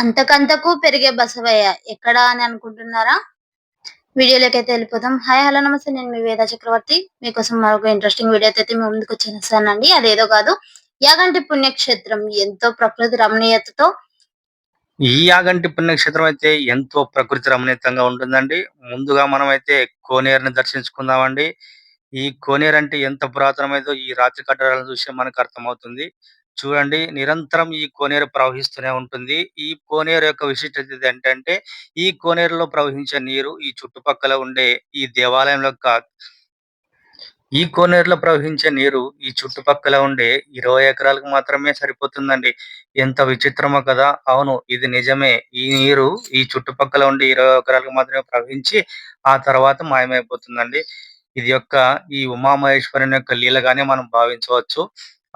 అంతకంతకు పెరిగే బసవయ్య ఎక్కడా అని అనుకుంటున్నారా? వీడియోలోకైతే వెళ్ళిపోదాం. హాయ్! హలో! నమస్తే. నేను మీ వేద చక్రవర్తి. మీకోసం మరొక ఇంట్రెస్టింగ్ వీడియోతో అయితే మీ ముందుకొచ్చేసానండి. అదేదో కాదు, యాగంటి పుణ్యక్షేత్రం ఎంతో ప్రకృతి రమణీయతతో ఈ యాగంటి పుణ్యక్షేత్రం అయితే ఎంతో ప్రకృతి రమణీయంగా ఉంటుందండి. ముందుగా మనమైతే కోనేరుని దర్శించుకుందామండి. ఈ కోనేరు అంటే ఎంత పురాతనమైందో ఈ రాతి కట్టడాలను చూస్తే మనకు అర్థమవుతుంది. చూడండి, నిరంతరం ఈ కోనేరు ప్రవహిస్తూనే ఉంటుంది. ఈ కోనేరు యొక్క విశిష్టత ఏంటంటే, ఈ కోనేరులో ప్రవహించే నీరు ఈ చుట్టుపక్కల ఉండే ఈ దేవాలయం యొక్క ఈ కోనేరులో ప్రవహించే నీరు ఈ చుట్టుపక్కల ఉండే 20 ఎకరాలకు మాత్రమే సరిపోతుందండి. ఎంత విచిత్రమో కదా! అవును, ఇది నిజమే. ఈ నీరు ఈ చుట్టుపక్కల ఉండే 20 ఎకరాలకు మాత్రమే ప్రవహించి, ఆ తర్వాత మాయమైపోతుందండి. ఇది ఈ ఉమామహేశ్వరుని యొక్క లీలగానే మనం భావించవచ్చు.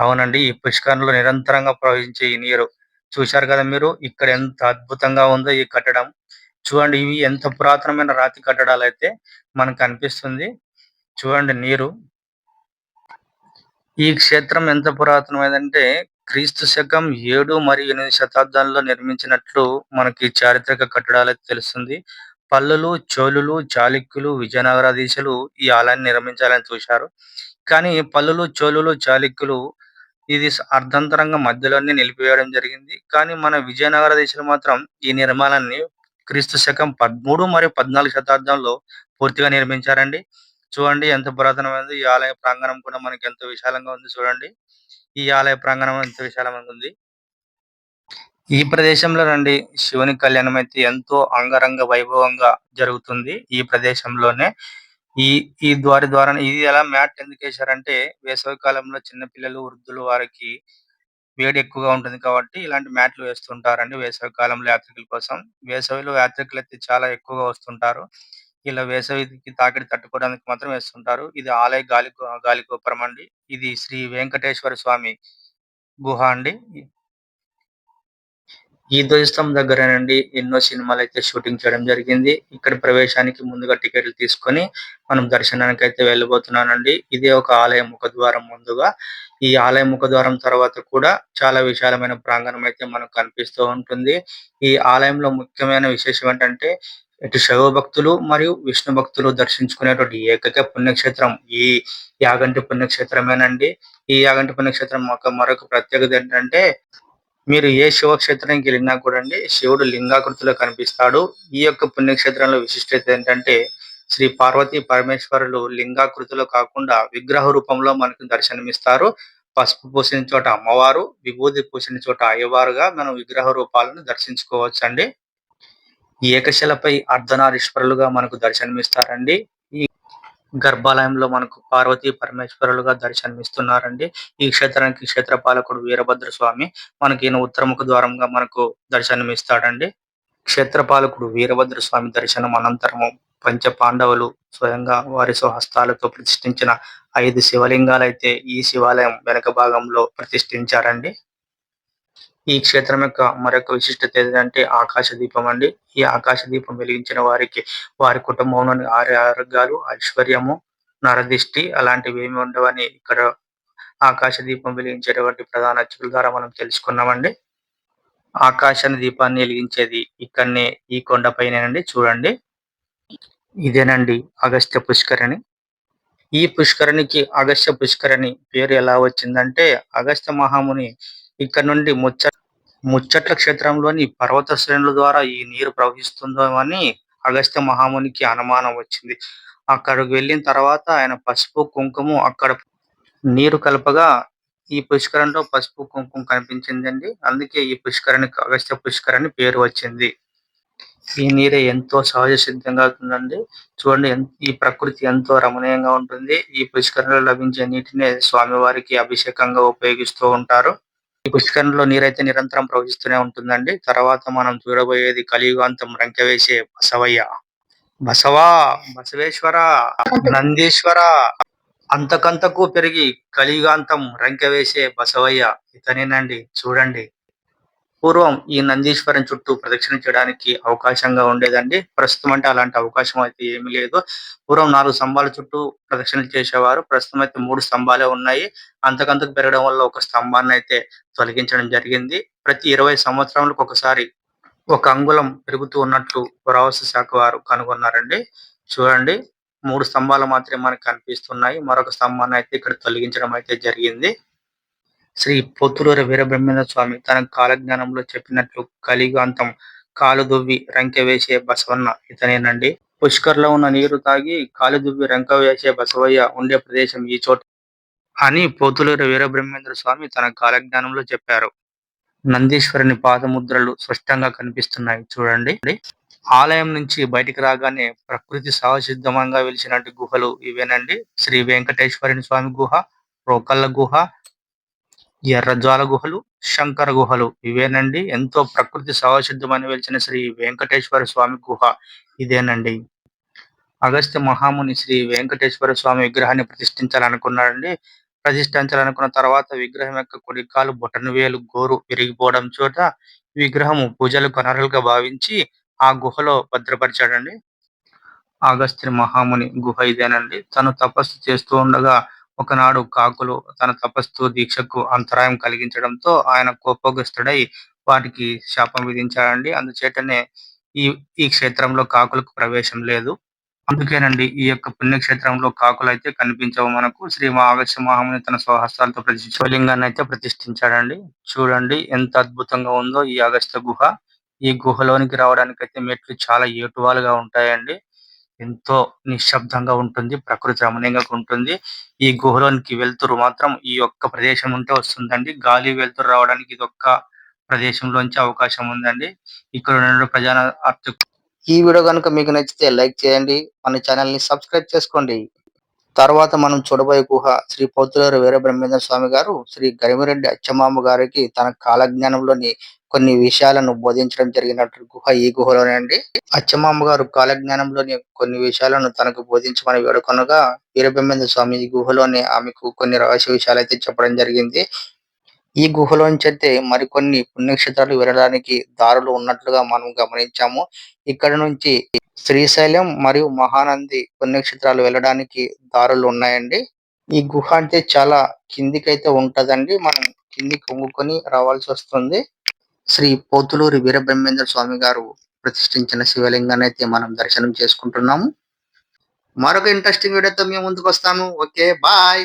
అవునండి, ఈ పుష్కరంలో నిరంతరంగా ప్రవహించే ఈ నీరు చూశారు కదా మీరు. ఇక్కడ ఎంత అద్భుతంగా ఉందో ఈ కట్టడం. చూడండి, ఇవి ఎంత పురాతనమైన రాతి కట్టడాలైతే మనకు అనిపిస్తుంది. చూడండి నీరు. ఈ క్షేత్రం ఎంత పురాతనమైందంటే క్రీస్తు శకం 7 మరియు 8 శతాబ్దాల్లో నిర్మించినట్లు మనకి చారిత్రక కట్టడాలైతే తెలుస్తుంది. పల్లలు, చోళులు, చాళుక్యులు, విజయనగరాధీశులు ఈ ఆలయాన్ని నిర్మించాలని చూశారు. కానీ పల్లలు, చోళులు, చాళుక్యులు ఇది అర్ధంతరంగా మధ్యలోనే నిలిపివేయడం జరిగింది. కానీ మన విజయనగరాధీశులు మాత్రం ఈ నిర్మాణాన్ని క్రీస్తు శకం 13 మరియు 14 శతాబ్దంలో పూర్తిగా నిర్మించారండి. చూడండి ఎంత పురాతనమైనదో. ఈ ఆలయ ప్రాంగణం కూడా మనకి ఎంతో విశాలంగా ఉంది చూడండి. ఈ ఆలయ ప్రాంగణం ఎంత విశాలంగా ఉంది. ఈ ప్రదేశంలోనండి శివుని కళ్యాణం అయితే ఎంతో అంగరంగ వైభవంగా జరుగుతుంది. ఈ ప్రదేశంలోనే ఈ ఈ ద్వారా ఇది ఎలా మ్యాట్ ఎందుకేశారంటే, వేసవి కాలంలో చిన్న పిల్లలు, వృద్ధులు వారికి వేడి ఎక్కువగా ఉంటుంది కాబట్టి ఇలాంటి మ్యాట్లు వేస్తుంటారండి వేసవి కాలంలో యాత్రికుల కోసం. వేసవిలో యాత్రికులైతే చాలా ఎక్కువగా వస్తుంటారు. ఇలా వేసవికి తాకిడి తట్టుకోవడానికి మాత్రం వేస్తుంటారు. ఇది ఆలయ గాలిగోపురం అండి. ఇది శ్రీ వెంకటేశ్వర స్వామి గుహ అండి. ఈ ధ్వజస్తంభం దగ్గరేనండి ఎన్నో సినిమాలైతే షూటింగ్ చేయడం జరిగింది. ఇక్కడ ప్రవేశానికి ముందుగా టికెట్లు తీసుకొని మనం దర్శనానికైతే వెళ్ళబోతున్నానండి. ఇదే ఒక ఆలయ ముఖద్వారం ముందుగా. ఈ ఆలయ ముఖద్వారం తర్వాత కూడా చాలా విశాలమైన ప్రాంగణం అయితే మనకు కనిపిస్తూ ఉంటుంది. ఈ ఆలయంలో ముఖ్యమైన విశేషం ఏంటంటే, ఇటు శైవ భక్తులు మరియు విష్ణు భక్తులు దర్శించుకునేటువంటి ఏకైక పుణ్యక్షేత్రం ఈ యాగంటి పుణ్యక్షేత్రమేనండి. ఈ యాగంటి పుణ్యక్షేత్రం మరొక ప్రత్యేకత ఏంటంటే, మీరు ఏ శివక్షేత్రానికి వెళ్ళినా కూడా అండి శివుడు లింగాకృతిలో కనిపిస్తాడు. ఈ యొక్క పుణ్యక్షేత్రంలో విశిష్టత ఏంటంటే, శ్రీ పార్వతీ పరమేశ్వరులు లింగాకృతిలో కాకుండా విగ్రహ రూపంలో మనకు దర్శనమిస్తారు. పసుపు పూసిన చోట అమ్మవారు, విభూది పూసిన చోట అయ్యవారుగా మనం విగ్రహ రూపాలను దర్శించుకోవచ్చండి. ఈ ఏకశిలపై అర్ధనారీశ్వరులుగా మనకు దర్శనమిస్తారండి. ఈ గర్భాలయంలో మనకు పార్వతీ పరమేశ్వరులుగా దర్శనమిస్తున్నారండి. ఈ క్షేత్రానికి క్షేత్రపాలకుడు వీరభద్ర స్వామి మనకి ఈయన ఉత్తరముఖ ద్వారంగా మనకు దర్శనమిస్తాడండి. క్షేత్రపాలకుడు వీరభద్ర స్వామి దర్శనం అనంతరము పంచ పాండవులు స్వయంగా వారి స్వహస్తాలతో ప్రతిష్ఠించిన 5 శివలింగాలైతే ఈ శివాలయం వెనక భాగంలో ప్రతిష్ఠించారండి. ఈ క్షేత్రం యొక్క మరొక విశిష్టత ఏంటంటే ఆకాశ దీపం అండి. ఈ ఆకాశ దీపం వెలిగించిన వారికి వారి కుటుంబంలోని ఆరోగ్యాలు, ఐశ్వర్యము, నరదిష్టి అలాంటివి ఏమి ఉండవని ఇక్కడ ఆకాశ దీపం వెలిగించేటువంటి ప్రధాన అర్చకుల ద్వారా మనం తెలుసుకున్నామండి. ఆకాశాన్ని దీపాన్ని వెలిగించేది ఇక్కడనే ఈ కొండపైనేనండి. చూడండి, ఇదేనండి అగస్త్య పుష్కరిణి. ఈ పుష్కరిణికి అగస్త్య పుష్కరిణి పేరు ఎలా వచ్చిందంటే, అగస్త్య మహాముని ఇక్కడ నుండి ముచ్చట్ల క్షేత్రంలోని పర్వత శ్రేణుల ద్వారా ఈ నీరు ప్రవహిస్తుందో అని అగస్త్య మహామునికి అనుమానం వచ్చింది. అక్కడికి వెళ్ళిన తర్వాత ఆయన పసుపు, కుంకుమ అక్కడ నీరు కలపగా ఈ పుష్కరంలో పసుపు, కుంకుమ కనిపించిందండి. అందుకే ఈ పుష్కరానికి అగస్త్య పుష్కర్ అని పేరు వచ్చింది. ఈ నీరే ఎంతో సహజ సిద్ధంగా అవుతుందండి. చూడండి, ఈ ప్రకృతి ఎంతో రమణీయంగా ఉంటుంది. ఈ పుష్కరంలో లభించే నీటినే స్వామివారికి అభిషేకంగా ఉపయోగిస్తూ ఉంటారు. ఈ పుష్కరంలో నీరైతే నిరంతరం ప్రవహిస్తూనే ఉంటుందండి. తర్వాత మనం చూడబోయేది కలియుగాంతం రంకెవేసే బసవయ్య. బసవా, బసవేశ్వర, నందీశ్వర, అంతకంతకు పెరిగి కలియుగాంతం రంకెవేసే బసవయ్య ఇతనేనండి. చూడండి, పూర్వం ఈ నందీశ్వరం చుట్టూ ప్రదక్షిణ చేయడానికి అవకాశంగా ఉండేదండి. ప్రస్తుతం అంటే అలాంటి అవకాశం అయితే ఏమీ లేదు. పూర్వం 4 స్తంభాల చుట్టూ ప్రదక్షిణలు చేసేవారు. ప్రస్తుతం అయితే 3 స్తంభాలే ఉన్నాయి. అంతకంతకు పెరగడం వల్ల ఒక స్తంభాన్ని అయితే తొలగించడం జరిగింది. ప్రతి 20 సంవత్సరాలకు ఒకసారి ఒక అంగుళం పెరుగుతూ ఉన్నట్లు పురావస్తు శాఖ వారు కనుగొన్నారండి. చూడండి 3 స్తంభాలు మాత్రమే మనకు కనిపిస్తున్నాయి. మరొక స్తంభాన్ని అయితే ఇక్కడ తొలగించడం అయితే జరిగింది. శ్రీ పొత్తులూరి వీరబ్రహ్మేంద్ర స్వామి తన కాలజ్ఞానంలో చెప్పినట్లు కలియుగాంతం కాలు దువ్వి రంకె వేసే బసవన్న ఇతనేనండి. పుష్కర్‌లో ఉన్న నీరు తాగి కాలు దువ్వి రంకె వేసే బసవయ్య ఉండే ప్రదేశం ఈ చోటు అని పోతులూరి వీరబ్రహ్మేంద్ర స్వామి తన కాలజ్ఞానంలో చెప్పారు. నందీశ్వరుని పాదముద్రలు స్పష్టంగా కనిపిస్తున్నాయి చూడండి. ఆలయం నుంచి బయటికి రాగానే ప్రకృతి సహజసిద్ధంగా వెలిసినట్టు గుహలు ఇవేనండి. శ్రీ వెంకటేశ్వరుని స్వామి గుహ, రోకళ్ళ గుహ, ఎర్రజ్వాల గుహలు, శంకర గుహలు ఇవేనండి. ఎంతో ప్రకృతి సహజసిద్ధమని వెలిసిన శ్రీ వెంకటేశ్వర స్వామి గుహ ఇదేనండి. అగస్త్య మహాముని శ్రీ వెంకటేశ్వర స్వామి విగ్రహాన్ని ప్రతిష్ఠించాలనుకున్నాడండి. ప్రతిష్ఠించాలనుకున్న తర్వాత విగ్రహం యొక్క కుడి కాలు బొటనవేలు గోరు విరిగిపోవడం చోట విగ్రహము పూజలకు అనర్హులుగా భావించి ఆ గుహలో భద్రపరిచాడండి. అగస్త్య మహాముని గుహ ఇదేనండి. తను తపస్సు చేస్తూ ఉండగా ఒకనాడు కాకులు తన తపస్సు దీక్షకు అంతరాయం కలిగించడంతో ఆయన కోపగ్రస్తుడై వాటికి శాపం విధించాడండి. అందుచేతనే ఈ ఈ క్షేత్రంలో కాకులకు ప్రవేశం లేదు. అందుకేనండి ఈ యొక్క పుణ్యక్షేత్రంలో కాకులైతే కనిపించవు మనకు. శ్రీ అగస్త్య మహాముని తన స్వహస్తాలతో శివలింగాన్ని అయితే ప్రతిష్ఠించాడండి. చూడండి ఎంత అద్భుతంగా ఉందో ఈ అగస్త్య గుహ. ఈ గుహలోనికి రావడానికైతే మెట్లు చాలా ఏటువాలుగా ఉంటాయండి. ఎంతో నిశ్శబ్దంగా ఉంటుంది. ప్రకృతి రమణీయంగా ఉంటుంది. ఈ గుహలోనికి వెలుతురు మాత్రం ఈ ఒక్క ప్రదేశం ఉంటే వస్తుందండి. గాలి, వెలుతురు రావడానికి ఇదొక్క ప్రదేశంలోంచి అవకాశం ఉందండి. ఇక్కడ ఉన్న ప్రధాన ఈ వీడియో గనుక మీకు నచ్చితే లైక్ చేయండి. మన ఛానల్‌ని సబ్స్క్రైబ్ చేసుకోండి. తర్వాత మనం చూడబోయే గుహ శ్రీ పోతులూరి వీరబ్రహ్మేంద్ర స్వామి గారు శ్రీ గరిమిరెడ్డి అచ్చమాంబ గారికి తన కాలజ్ఞానంలోని కొన్ని విషయాలను బోధించడం జరిగినట్టు గుహ ఈ గుహలోనే అండి. అచ్చమాంబ గారు కాలజ్ఞానంలోని కొన్ని విషయాలను తనకు బోధించమని వేడుకొనగా వీరబ్రహ్మేంద్ర స్వామి ఈ గుహలోనే ఆమెకు కొన్ని రహస్య విషయాలు అయితే చెప్పడం జరిగింది. ఈ గుహలోంచైతే మరికొన్ని పుణ్యక్షేత్రాలు వెళ్ళడానికి దారులు ఉన్నట్లుగా మనం గమనించాము. ఇక్కడ నుంచి శ్రీశైలం మరియు మహానంది పుణ్యక్షేత్రాలు వెళ్ళడానికి దారులు ఉన్నాయండి. ఈ గుహ అంటే చాలా కిందికైతే ఉంటదండి. మనం కిందికి వంగుకొని రావాల్సి వస్తుంది. శ్రీ పోతులూరి వీరబ్రహ్మేంద్ర స్వామి గారు ప్రతిష్ఠించిన శివలింగాన్ని అయితే మనం దర్శనం చేసుకుంటున్నాము. మరొక ఇంట్రెస్టింగ్ వీడియోతో మేము ముందుకు వస్తాము. Okay bye.